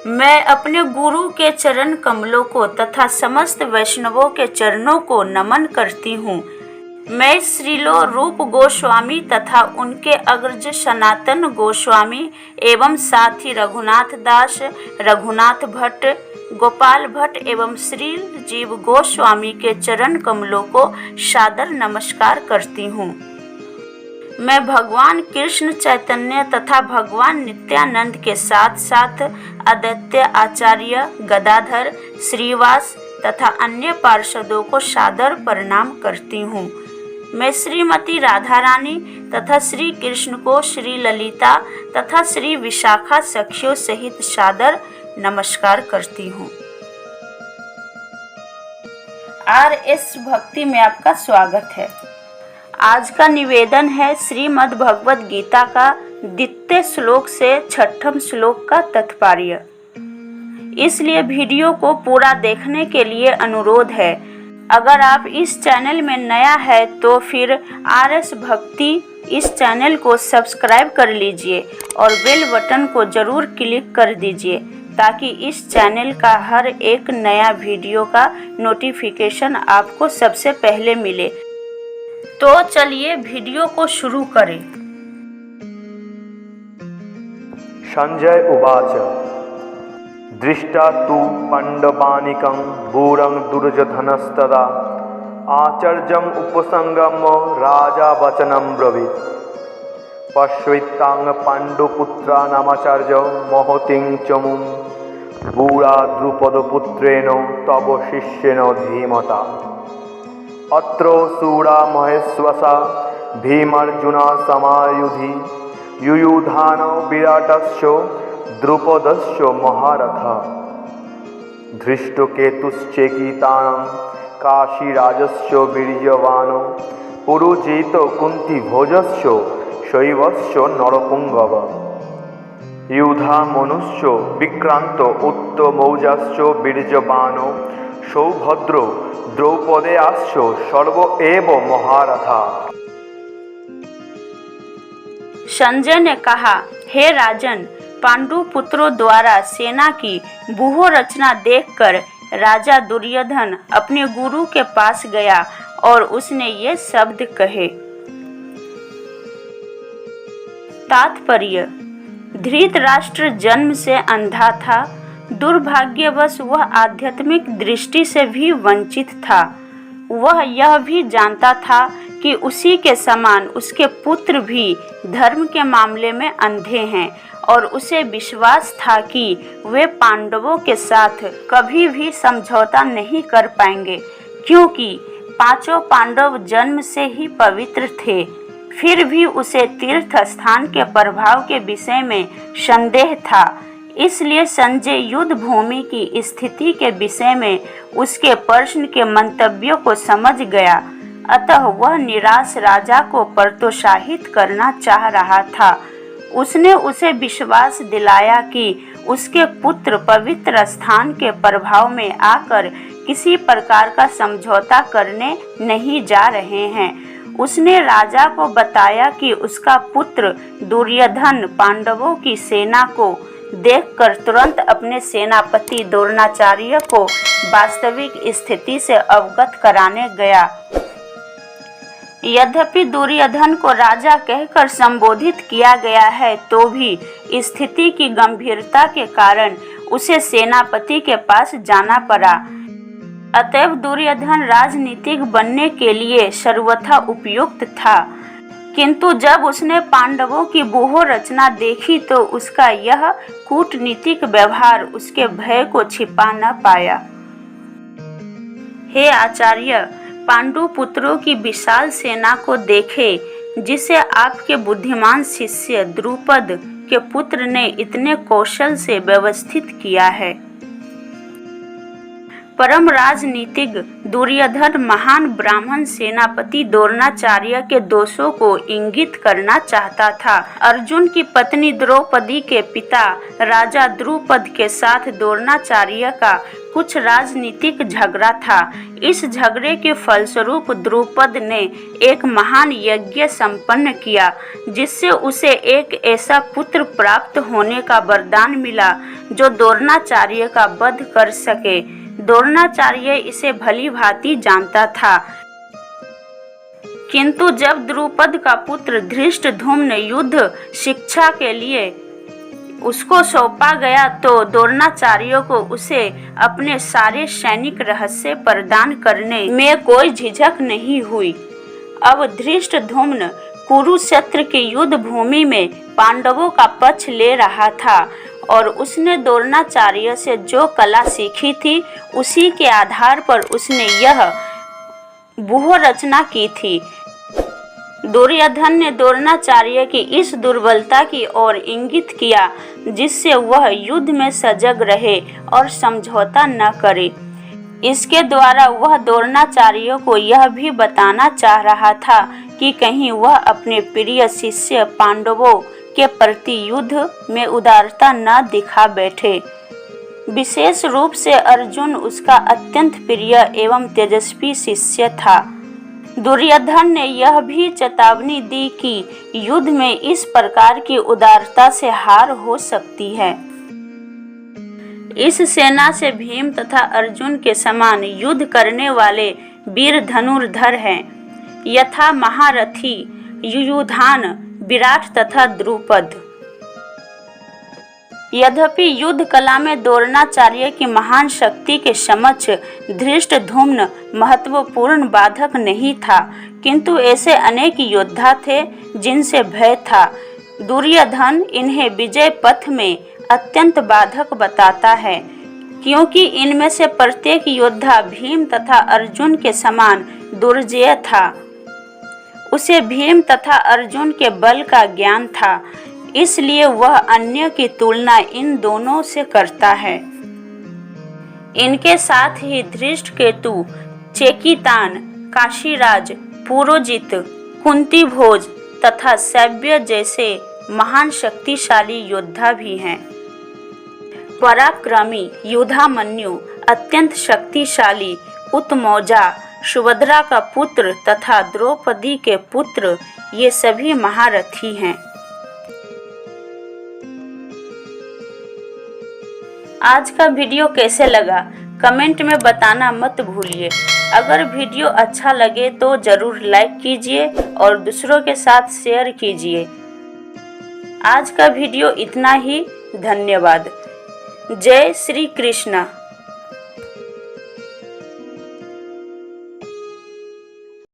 मैं अपने गुरु के चरण कमलों को तथा समस्त वैष्णवों के चरणों को नमन करती हूँ। मैं श्रीलो रूप गोस्वामी तथा उनके अग्रज सनातन गोस्वामी एवं साथ ही रघुनाथ दास, रघुनाथ भट्ट, गोपाल भट्ट एवं श्री जीव गोस्वामी के चरण कमलों को सादर नमस्कार करती हूँ। मैं भगवान कृष्ण चैतन्य तथा भगवान नित्यानंद के साथ साथ अद्वैत आचार्य गदाधर, श्रीवास तथा अन्य पार्षदों को सादर प्रणाम करती हूँ। मैं श्रीमती राधा रानी तथा श्री कृष्ण को श्री ललिता तथा श्री विशाखा सखियों सहित सादर नमस्कार करती हूँ। RS भक्ति में आपका स्वागत है। आज का निवेदन है श्रीमद् भगवद गीता का द्वितीय श्लोक से छठम श्लोक का तात्पर्य। इसलिए वीडियो को पूरा देखने के लिए अनुरोध है। अगर आप इस चैनल में नया है तो फिर RS भक्ति इस चैनल को सब्सक्राइब कर लीजिए और बेल बटन को ज़रूर क्लिक कर दीजिए ताकि इस चैनल का हर एक नया वीडियो का नोटिफिकेशन आपको सबसे पहले मिले। तो चलिए वीडियो को शुरू करें। संजय उवाच दृष्टा तु पाण्डवानीकं भूरं दुर्योधनस्तदा आचर्यम् उपसंगम्य राजा वचनं ब्रवीत् पश्यतां पाण्डुपुत्राणामाचार्यो महतीं चमुं भूरा द्रुपदपुत्रेण तव शिष्येन धीमता अत्र शूरा महेश्वसा भीमार्जुना समायुधि युयुधान विराटस्य द्रुपदस्य महारथ धृष्टकेतुश्चेकितानं काशीराजस्य वीर्यवान् पुरुजित कुन्तीभोजस्य शैवस्य नरपुङ्गव युधामनुस्य विक्रान्त उत्तमौजास्य वीर्यवान् सौभद्रो द्रौपदेयास्य सर्व एव महारथा। संजय ने कहा, हे राजन, पांडु पुत्रों द्वारा सेना की व्यूह रचना देखकर राजा दुर्योधन अपने गुरु के पास गया और उसने ये शब्द कहे। तात्पर्य: धृतराष्ट्र जन्म से अंधा था। दुर्भाग्यवश वह आध्यात्मिक दृष्टि से भी वंचित था। वह यह भी जानता था कि उसी के समान उसके पुत्र भी धर्म के मामले में अंधे हैं और उसे विश्वास था कि वे पांडवों के साथ कभी भी समझौता नहीं कर पाएंगे, क्योंकि पांचों पांडव जन्म से ही पवित्र थे। फिर भी उसे तीर्थ स्थान के प्रभाव के विषय में संदेह था। इसलिए संजय युद्ध भूमि की स्थिति के विषय में उसके प्रश्न के मंतव्यों को समझ गया। अतः वह निराश राजा को प्रोत्साहित करना चाह रहा था। उसने उसे विश्वास दिलाया कि उसके पुत्र पवित्र स्थान के प्रभाव में आकर किसी प्रकार का समझौता करने नहीं जा रहे हैं। उसने राजा को बताया कि उसका पुत्र दुर्योधन पांडवों की सेना को देखकर तुरंत अपने सेनापति द्रोणाचार्य को वास्तविक स्थिति से अवगत कराने गया। यद्यपि दुर्योधन को राजा कहकर संबोधित किया गया है, तो भी स्थिति की गंभीरता के कारण उसे सेनापति के पास जाना पड़ा। अतएव दुर्योधन राजनीतिक बनने के लिए सर्वथा उपयुक्त था, किंतु जब उसने पांडवों की व्यूह रचना देखी तो उसका यह कूटनीतिक व्यवहार उसके भय को छिपा न पाया। हे आचार्य, पांडु पुत्रों की विशाल सेना को देखे, जिसे आपके बुद्धिमान शिष्य द्रुपद के पुत्र ने इतने कौशल से व्यवस्थित किया है। परम राजनीतिक दुर्योधन महान ब्राह्मण सेनापति द्रोणाचार्य के दोषों को इंगित करना चाहता था। अर्जुन की पत्नी द्रौपदी के पिता राजा द्रुपद के साथ द्रोणाचार्य का कुछ राजनीतिक झगड़ा था। इस झगड़े के फलस्वरूप द्रुपद ने एक महान यज्ञ संपन्न किया, जिससे उसे एक ऐसा पुत्र प्राप्त होने का वरदान मिला जो द्रोणाचार्य का वध कर सके। द्रोणाचार्य इसे भली भांति जानता था, किंतु जब द्रुपद का पुत्र धृष्टद्युम्न युद्ध शिक्षा के लिए उसको सौंपा गया तो द्रोणाचार्य को उसे अपने सारे सैनिक रहस्य प्रदान करने में कोई झिझक नहीं हुई। अब धृष्टद्युम्न कुरुक्षेत्र की युद्ध भूमि में पांडवों का पक्ष ले रहा था और उसने द्रोणाचार्य से जो कला सीखी थी उसी के आधार पर उसने यह व्यूह रचना की थी। दुर्योधन ने द्रोणाचार्य की इस दुर्बलता की ओर इंगित किया, जिससे वह युद्ध में सजग रहे और समझौता न करे। इसके द्वारा वह द्रोणाचार्य को यह भी बताना चाह रहा था कि कहीं वह अपने प्रिय शिष्य पांडवों के प्रति युद्ध में उदारता न दिखा बैठे। विशेष रूप से अर्जुन उसका अत्यंत प्रिय एवं तेजस्वी शिष्य था। दुर्योधन ने यह भी चेतावनी दी कि युद्ध में इस प्रकार की उदारता से हार हो सकती है। इस सेना से भीम तथा अर्जुन के समान युद्ध करने वाले वीर धनुर्धर हैं, यथा महारथी युयुधान, विराट तथा द्रुपद। यद्यपि युद्ध कला में द्रोणाचार्य की महान शक्ति के समक्ष धृष्टद्युम्न महत्वपूर्ण बाधक नहीं था, किंतु ऐसे अनेक योद्धा थे जिनसे भय था। दुर्योधन इन्हें विजय पथ में अत्यंत बाधक बताता है, क्योंकि इनमें से प्रत्येक योद्धा भीम तथा अर्जुन के समान दुर्जेय था। उसे भीम तथा अर्जुन के बल का ज्ञान था, इसलिए वह अन्य की तुलना इन दोनों से करता है। इनके साथ ही धृष्टकेतु, चेकितान, काशीराज, पुरोजित, कुंतीभोज तथा सव्य जैसे महान शक्तिशाली योद्धा भी हैं। पराक्रमी युधामन्यु, अत्यंत शक्तिशाली उत्मौजा, सुभद्रा का पुत्र तथा द्रौपदी के पुत्र, ये सभी महारथी हैं। आज का वीडियो कैसे लगा कमेंट में बताना मत भूलिए। अगर वीडियो अच्छा लगे तो ज़रूर लाइक कीजिए और दूसरों के साथ शेयर कीजिए। आज का वीडियो इतना ही। धन्यवाद। जय श्री कृष्ण।